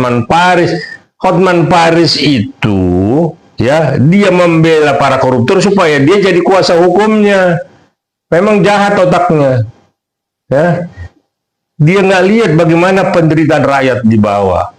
Hotman Paris. Hotman Paris itu ya, dia membela para koruptor supaya dia jadi kuasa hukumnya. Memang jahat otaknya. Ya. Dia nggak lihat bagaimana penderitaan rakyat di bawah.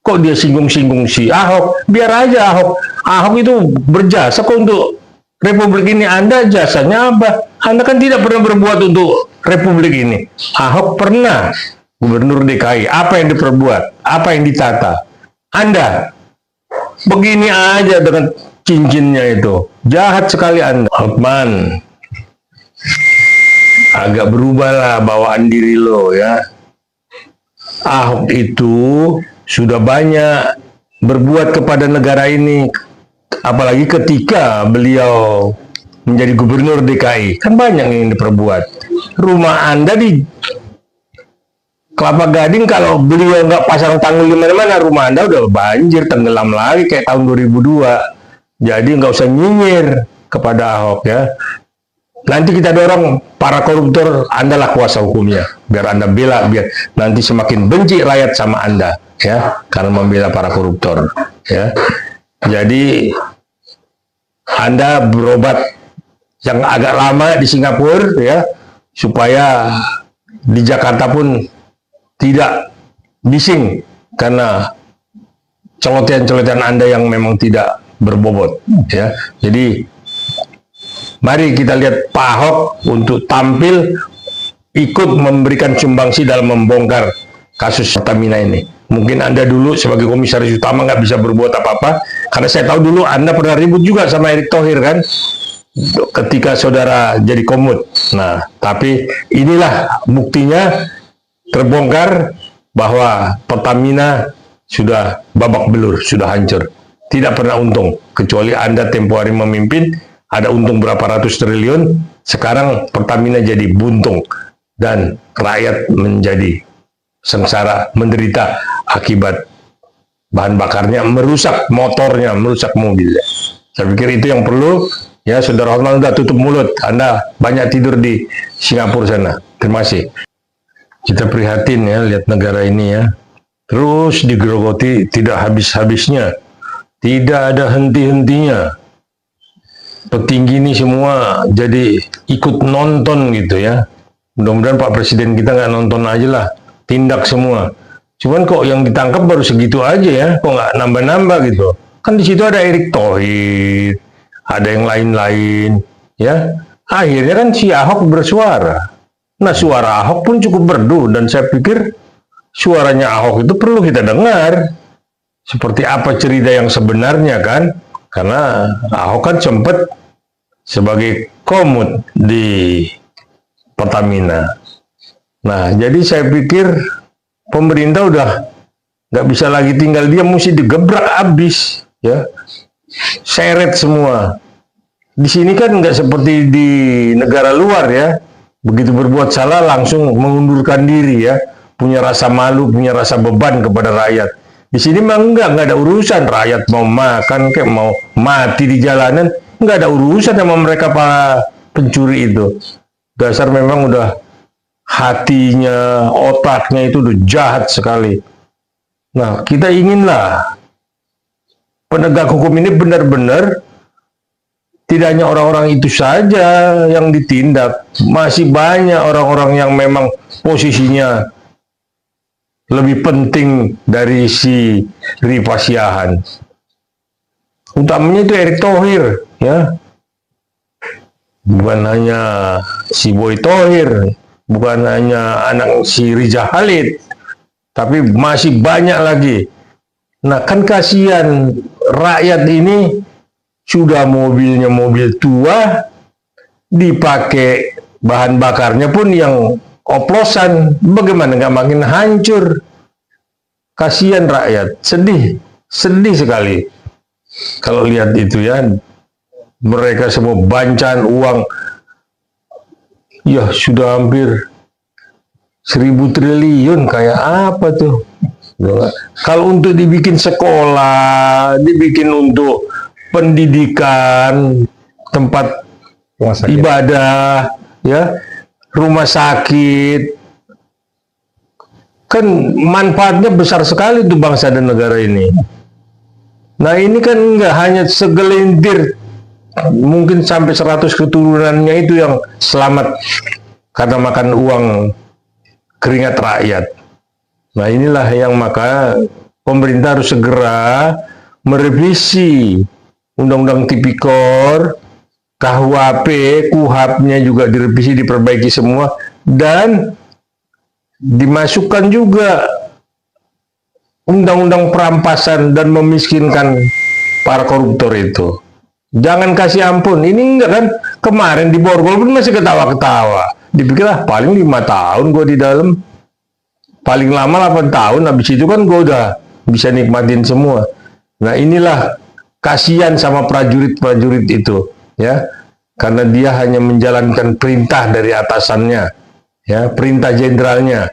Kok dia singgung-singgung si Ahok? Biar aja Ahok. Ahok itu berjasa kok untuk Republik ini. Anda jasanya apa? Anda kan tidak pernah berbuat untuk Republik ini. Ahok pernah Gubernur DKI. Apa yang diperbuat? Apa yang ditata? Anda begini aja dengan cincinnya itu. Jahat sekali Anda. Hotman, agak berubahlah bawaan diri lo ya. Ahok itu sudah banyak berbuat kepada negara ini, apalagi ketika beliau menjadi Gubernur DKI, kan banyak yang diperbuat. Rumah Anda di Kelapa Gading, kalau beliau nggak pasang tanggul di mana-mana, rumah Anda udah banjir, tenggelam lagi kayak tahun 2002. Jadi nggak usah nyinyir kepada Ahok ya. Nanti kita dorong para koruptor, Anda lah kuasa hukumnya. Biar Anda bela, biar nanti semakin benci rakyat sama Anda ya, karena membela para koruptor ya. Jadi Anda berobat yang agak lama di Singapura ya, supaya di Jakarta pun tidak bising karena celotehan-celotehan Anda yang memang tidak berbobot ya. Jadi mari kita lihat Pak Ahok untuk tampil ikut memberikan sumbangsi dalam membongkar kasus Pertamina ini. Mungkin Anda dulu sebagai komisaris utama nggak bisa berbuat apa-apa, karena saya tahu dulu Anda pernah ribut juga sama Erick Thohir kan, ketika saudara jadi komut. Nah, tapi inilah buktinya terbongkar bahwa Pertamina sudah babak belur, sudah hancur. Tidak pernah untung, kecuali Anda tempo hari memimpin, ada untung berapa ratus triliun, sekarang Pertamina jadi buntung, dan rakyat menjadi sengsara, menderita akibat bahan bakarnya merusak motornya, merusak mobilnya. Saya pikir itu yang perlu, ya. Saudara Hotman, udah tutup mulut, Anda banyak tidur di Singapura sana. Terima kasih. Kita prihatin ya, lihat negara ini ya, terus digerogoti tidak habis-habisnya, tidak ada henti-hentinya. Petinggi ini semua jadi ikut nonton gitu ya. Mudah-mudahan Pak Presiden kita nggak nonton aja lah, tindak semua. Cuman kok yang ditangkap baru segitu aja ya, kok nggak nambah-nambah gitu. Kan di situ ada Erick Thohir, ada yang lain-lain ya. Akhirnya kan si Ahok bersuara. Nah, suara Ahok pun cukup merdu, dan saya pikir suaranya Ahok itu perlu kita dengar. Seperti apa cerita yang sebenarnya kan? Karena Ahok kan sempat sebagai komut di Pertamina. Nah, jadi saya pikir pemerintah udah nggak bisa lagi tinggal diam, mesti digebrak habis, ya, seret semua. Di sini kan nggak seperti di negara luar ya, begitu berbuat salah langsung mengundurkan diri ya, punya rasa malu, punya rasa beban kepada rakyat. Di sini memang nggak ada urusan, rakyat mau makan kayak mau mati di jalanan, nggak ada urusan sama mereka para pencuri itu. Dasar memang udah hatinya, otaknya itu udah jahat sekali. Nah, kita inginlah penegak hukum ini benar-benar tidak hanya orang-orang itu saja yang ditindak, masih banyak orang-orang yang memang posisinya lebih penting dari si Rifa Siahaan. Utamanya itu Erick Thohir, ya. Bukan hanya si Boy Thohir, bukan hanya anak si Riza Khalid, tapi masih banyak lagi. Nah, kan kasihan rakyat ini, sudah mobilnya mobil tua, dipakai bahan bakarnya pun yang oplosan, bagaimana nggak makin hancur? Kasihan rakyat, sedih sekali kalau lihat itu ya. Mereka semua bancahan uang, ya sudah hampir 1.000 triliun, kayak apa tuh? Kalau untuk dibikin sekolah, dibikin untuk pendidikan, tempat ibadah, ya, rumah sakit, Kan manfaatnya besar sekali untuk bangsa dan negara ini. Nah ini kan nggak hanya segelintir, mungkin sampai 100 keturunannya itu yang selamat karena makan uang keringat rakyat. Nah inilah yang maka pemerintah harus segera merevisi Undang-Undang Tipikor, KUHP, KUHP-nya juga direvisi, diperbaiki semua, dan dimasukkan juga undang-undang perampasan dan memiskinkan para koruptor itu. Jangan kasih ampun. Ini enggak kan, kemarin di Borgol pun masih ketawa-ketawa. Dipikirlah paling 5 tahun gue di dalam. Paling lama 8 tahun, habis itu kan gue udah bisa nikmatin semua. Nah inilah kasihan sama prajurit-prajurit itu, ya. Karena dia hanya menjalankan perintah dari atasannya, ya, perintah jenderalnya.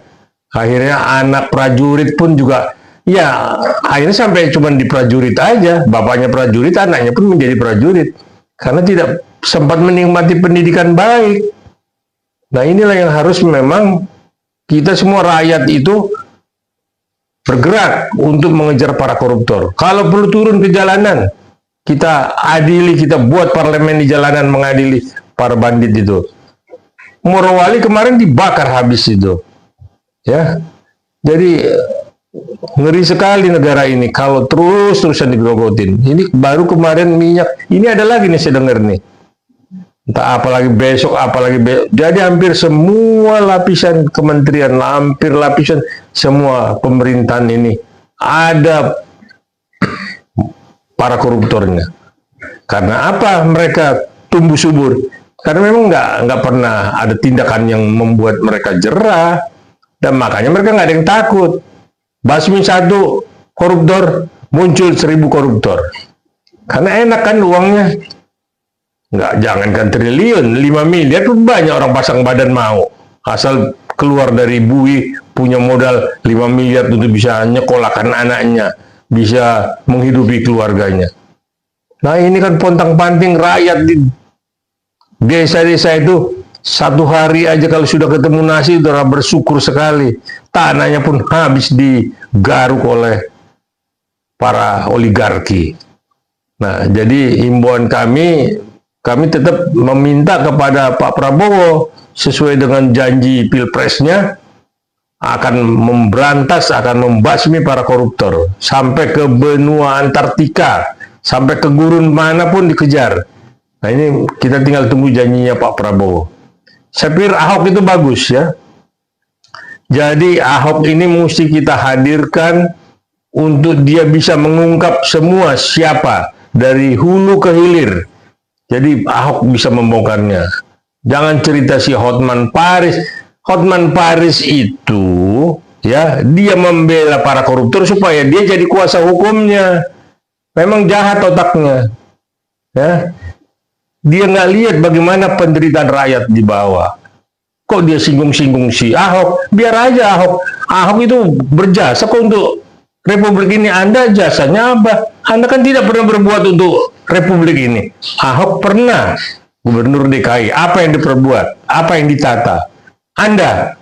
Akhirnya anak prajurit pun juga, ya, akhirnya sampai cuma di prajurit aja. Bapaknya prajurit, anaknya pun menjadi prajurit. Karena tidak sempat menikmati pendidikan baik. Nah inilah yang harus memang kita semua rakyat itu bergerak untuk mengejar para koruptor. Kalau perlu turun ke jalanan, kita adili, kita buat parlemen di jalanan mengadili para bandit itu. Morowali kemarin dibakar habis itu, ya. Jadi ngeri sekali negara ini kalau terus-terusan digerogotin. Ini baru kemarin minyak, ini ada lagi nih saya dengar nih. Entah apalagi besok, apalagi besok. Jadi hampir semua lapisan kementerian, hampir lapisan semua pemerintahan ini ada para koruptornya. Karena apa mereka tumbuh subur? Karena memang nggak pernah ada tindakan yang membuat mereka jerah, dan makanya mereka nggak ada yang takut. Basmi satu koruptor, muncul 1000 koruptor. Karena enak kan uangnya. Nggak, jangankan triliun, 5 miliar pun banyak orang pasang badan mau. Asal keluar dari bui, punya modal 5 miliar untuk bisa nyekolahkan anaknya, bisa menghidupi keluarganya. Nah ini kan pontang-panting rakyat di desa-desa itu, satu hari aja kalau sudah ketemu nasi sudah bersyukur sekali. Tanahnya pun habis digaruk oleh para oligarki. Nah jadi himbauan kami tetap meminta kepada Pak Prabowo sesuai dengan janji pilpresnya akan memberantas, akan membasmi para koruptor sampai ke benua Antartika, sampai ke gurun manapun dikejar. Nah ini kita tinggal tunggu janjinya Pak Prabowo. Saya pikir Ahok itu bagus ya. Jadi Ahok ini mesti kita hadirkan untuk dia bisa mengungkap semua siapa dari hulu ke hilir. Jadi Ahok bisa membongkarnya. Jangan cerita si Hotman Paris. Hotman Paris itu ya, dia membela para koruptor supaya dia jadi kuasa hukumnya. Memang jahat otaknya. Ya. Dia nggak lihat bagaimana penderitaan rakyat di bawah. Kok dia singgung-singgung si Ahok? Biar aja Ahok. Ahok itu berjasa kok untuk Republik ini. Anda jasanya apa? Anda kan tidak pernah berbuat untuk Republik ini. Ahok pernah Gubernur DKI. Apa yang diperbuat? Apa yang ditata? Anda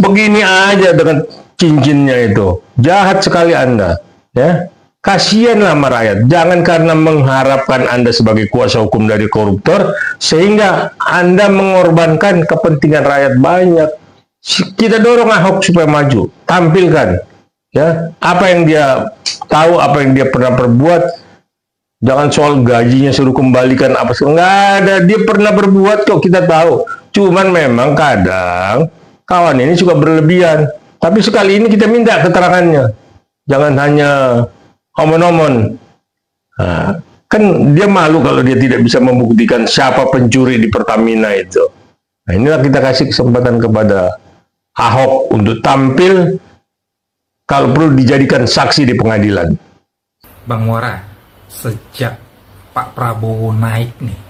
begini aja dengan cincinnya itu. Jahat sekali Anda. Ya. Kasihanlah sama rakyat. Jangan karena mengharapkan Anda sebagai kuasa hukum dari koruptor, sehingga Anda mengorbankan kepentingan rakyat banyak. Kita dorong Ahok supaya maju. Tampilkan. Ya, apa yang dia tahu, apa yang dia pernah perbuat. Jangan soal gajinya suruh kembalikan apa, nggak ada. Dia pernah berbuat kok, kita tahu. Cuman memang kadang kawan ini suka berlebihan. Tapi sekali ini kita minta keterangannya. Jangan hanya omon-omon. Nah, kan dia malu kalau dia tidak bisa membuktikan siapa pencuri di Pertamina itu. Nah, inilah kita kasih kesempatan kepada Ahok untuk tampil, kalau perlu dijadikan saksi di pengadilan. Bang Muara, sejak Pak Prabowo naik nih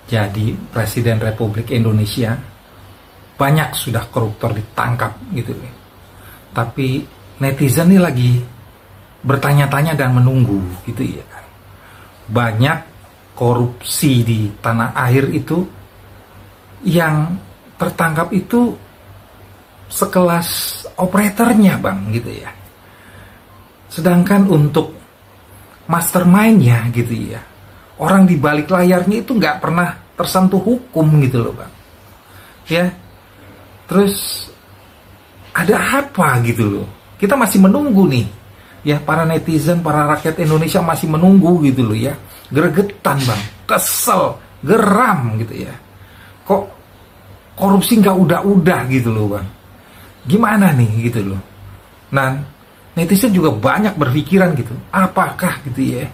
jadi Presiden Republik Indonesia, banyak sudah koruptor ditangkap gitu. Tapi netizen ini lagi bertanya-tanya dan menunggu gitu ya kan. Banyak korupsi di tanah air itu yang tertangkap itu sekelas operatornya bang gitu ya. Sedangkan untuk mastermind-nya gitu ya, orang di balik layarnya itu nggak pernah tersentuh hukum gitu loh bang. Ya, terus ada apa gitu loh? Kita masih menunggu nih, ya para netizen, para rakyat Indonesia masih menunggu gitu loh ya. Gregetan bang, kesel, geram gitu ya. Kok korupsi nggak udah-udah gitu loh bang? Gimana nih gitu loh? Nah, netizen juga banyak berpikiran gitu. Apakah gitu ya?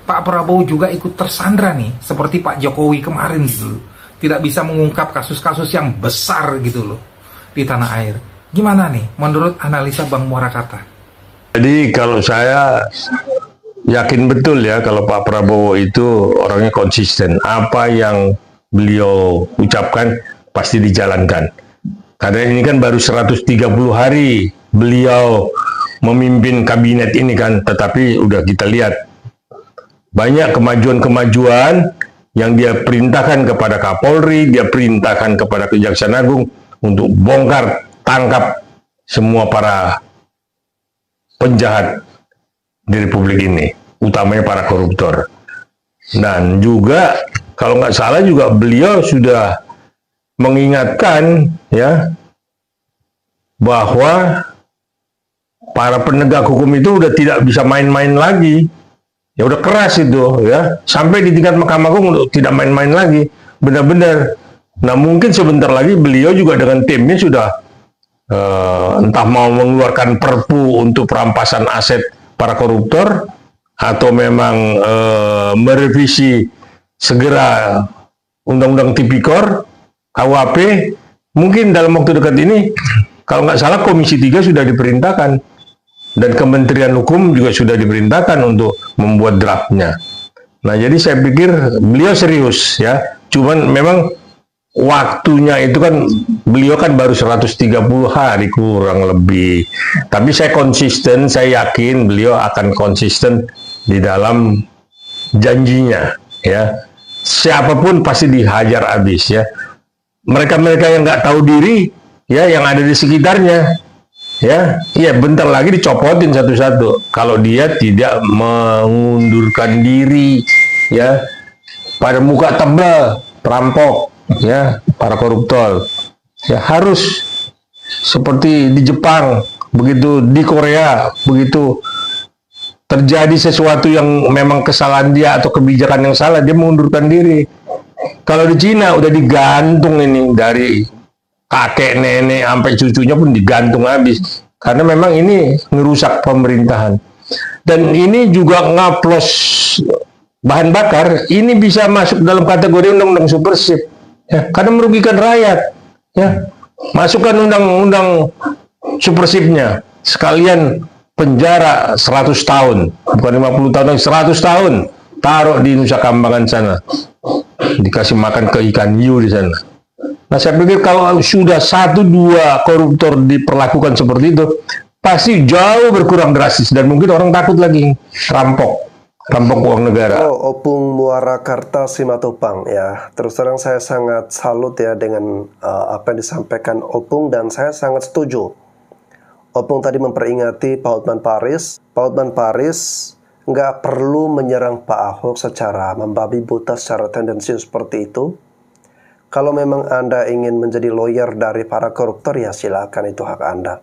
Pak Prabowo juga ikut tersandra nih, seperti Pak Jokowi kemarin gitu loh. Tidak bisa mengungkap kasus-kasus yang besar gitu loh di tanah air. Gimana nih menurut analisa Bang Muarakata? Jadi kalau saya yakin betul ya kalau Pak Prabowo itu orangnya konsisten. Apa yang beliau ucapkan pasti dijalankan. Karena ini kan baru 130 hari beliau memimpin kabinet ini kan, tetapi udah kita lihat banyak kemajuan-kemajuan yang dia perintahkan kepada Kapolri, dia perintahkan kepada Kejaksaan Agung untuk bongkar, tangkap semua para penjahat di Republik ini, utamanya para koruptor. Dan juga kalau nggak salah juga beliau sudah mengingatkan ya bahwa para penegak hukum itu udah tidak bisa main-main lagi. Ya udah keras itu ya, sampai di tingkat Mahkamah Agung untuk tidak main-main lagi, benar-benar. Nah mungkin sebentar lagi beliau juga dengan timnya sudah entah mau mengeluarkan perpu untuk perampasan aset para koruptor atau memang merevisi segera Undang-Undang Tipikor, KUHP. Mungkin dalam waktu dekat ini, kalau nggak salah Komisi 3 sudah diperintahkan. Dan Kementerian Hukum juga sudah diperintahkan untuk membuat draftnya. Nah, jadi saya pikir beliau serius ya. Cuman memang waktunya itu kan beliau kan baru 130 hari kurang lebih. Tapi saya konsisten, saya yakin beliau akan konsisten di dalam janjinya ya. Siapapun pasti dihajar habis ya. Mereka-mereka yang nggak tahu diri ya, yang ada di sekitarnya ya, iya bentar lagi dicopotin satu-satu kalau dia tidak mengundurkan diri ya, pada muka tebal perampok ya, para koruptor ya, harus seperti di Jepang, begitu di Korea, begitu terjadi sesuatu yang memang kesalahan dia atau kebijakan yang salah, dia mengundurkan diri. Kalau di Cina udah digantung ini, dari kakek, nenek, sampai cucunya pun digantung habis. Karena memang ini ngerusak pemerintahan. Dan ini juga ngaplos bahan bakar, ini bisa masuk dalam kategori undang-undang supersip. Ya, karena merugikan rakyat. Ya, masukkan undang-undang supersipnya. Sekalian penjara 100 tahun. Bukan 50 tahun, 100 tahun. Taruh di Nusa Kambangan sana. Dikasih makan ke ikan hiu di sana. Nah, saya pikir kalau sudah 1-2 koruptor diperlakukan seperti itu, pasti jauh berkurang drastis dan mungkin orang takut lagi rampok uang negara. Opung Muarakarta Simatupang ya. Terus terang saya sangat salut ya dengan apa yang disampaikan Opung, dan saya sangat setuju. Opung tadi memperingati Pak Hotman Paris. Pak Hotman Paris nggak perlu menyerang Pak Ahok secara membabi buta, secara tendensius seperti itu. Kalau memang Anda ingin menjadi lawyer dari para koruptor, ya silakan, itu hak Anda.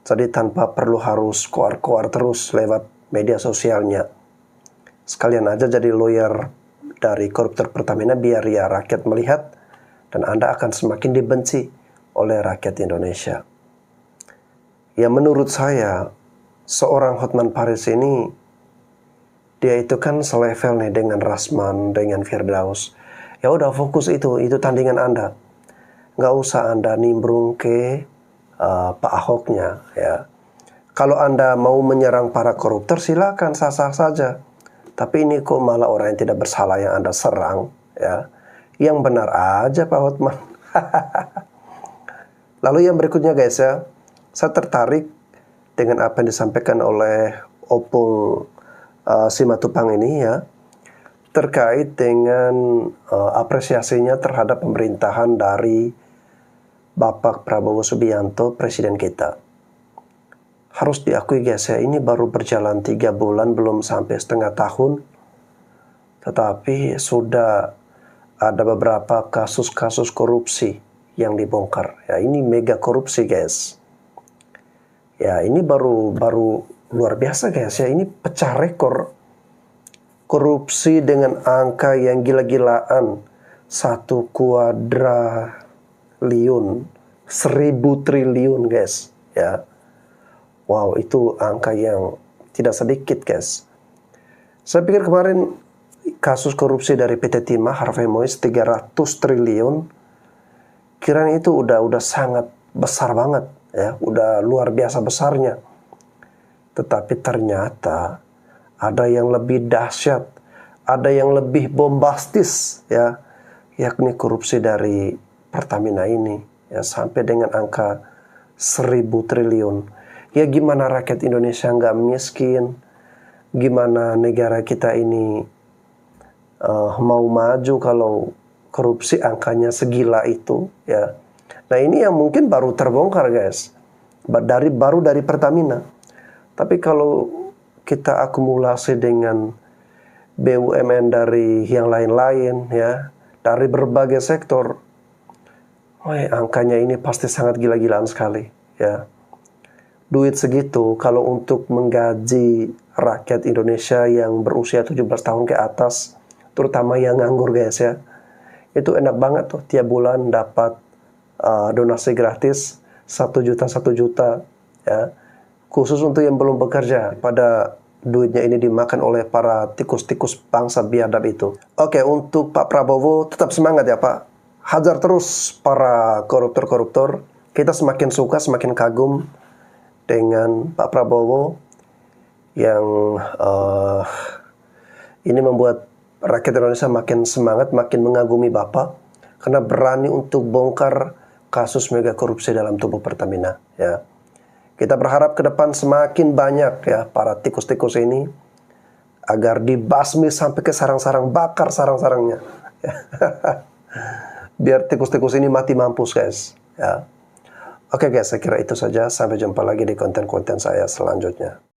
Jadi tanpa perlu harus koar-koar terus lewat media sosialnya. Sekalian aja jadi lawyer dari koruptor Pertamina, biar ya rakyat melihat, dan Anda akan semakin dibenci oleh rakyat Indonesia. Ya menurut saya, seorang Hotman Paris ini, dia itu kan selevel nih dengan Rasman, dengan Firdaus. Ya udah fokus itu tandingan Anda. Nggak usah Anda nimbrung ke Pak Ahoknya ya. Kalau Anda mau menyerang para koruptor, silakan, sah-sah saja. Tapi ini kok malah orang yang tidak bersalah yang Anda serang ya. Yang benar aja Pak Hotman. Lalu yang berikutnya guys ya, saya tertarik dengan apa yang disampaikan oleh Opung Simatupang ini ya, terkait dengan apresiasinya terhadap pemerintahan dari Bapak Prabowo Subianto, presiden kita. Harus diakui guys ya, ini baru berjalan 3 bulan, belum sampai setengah tahun. Tetapi sudah ada beberapa kasus-kasus korupsi yang dibongkar. Ya, ini mega korupsi guys. Ya, ini baru luar biasa guys ya, ini pecah rekor. Korupsi dengan angka yang gila-gilaan. 1 kuadriliun, 1000 triliun guys. Ya, wow, itu angka yang tidak sedikit guys. Saya pikir kemarin kasus korupsi dari PT Timah Harvey Mois 300 triliun, kiranya itu udah sangat besar banget ya, udah luar biasa besarnya. Tetapi ternyata ada yang lebih dahsyat, ada yang lebih bombastis ya, yakni korupsi dari Pertamina ini ya, sampai dengan angka 1000 triliun. Ya gimana rakyat Indonesia nggak miskin, gimana negara kita ini mau maju kalau korupsi angkanya segila itu ya. Nah ini yang mungkin baru terbongkar guys, baru dari Pertamina. Tapi kalau kita akumulasi dengan BUMN dari yang lain-lain ya, dari berbagai sektor, angkanya ini pasti sangat gila-gilaan sekali ya. Duit segitu kalau untuk menggaji rakyat Indonesia yang berusia 17 tahun ke atas, terutama yang nganggur guys ya, itu enak banget tuh, tiap bulan dapat donasi gratis 1 juta ya, khusus untuk yang belum bekerja, pada duitnya ini dimakan oleh para tikus-tikus bangsa biadab itu. Oke, untuk Pak Prabowo tetap semangat ya Pak. Hajar terus para koruptor-koruptor. Kita semakin suka, semakin kagum dengan Pak Prabowo yang ini membuat rakyat Indonesia makin semangat, makin mengagumi Bapak karena berani untuk bongkar kasus mega korupsi dalam tubuh Pertamina ya. Kita berharap ke depan semakin banyak ya para tikus-tikus ini agar dibasmi sampai ke sarang-sarang, bakar sarang-sarangnya. Biar tikus-tikus ini mati mampus guys. Ya. Oke guys, saya kira itu saja. Sampai jumpa lagi di konten-konten saya selanjutnya.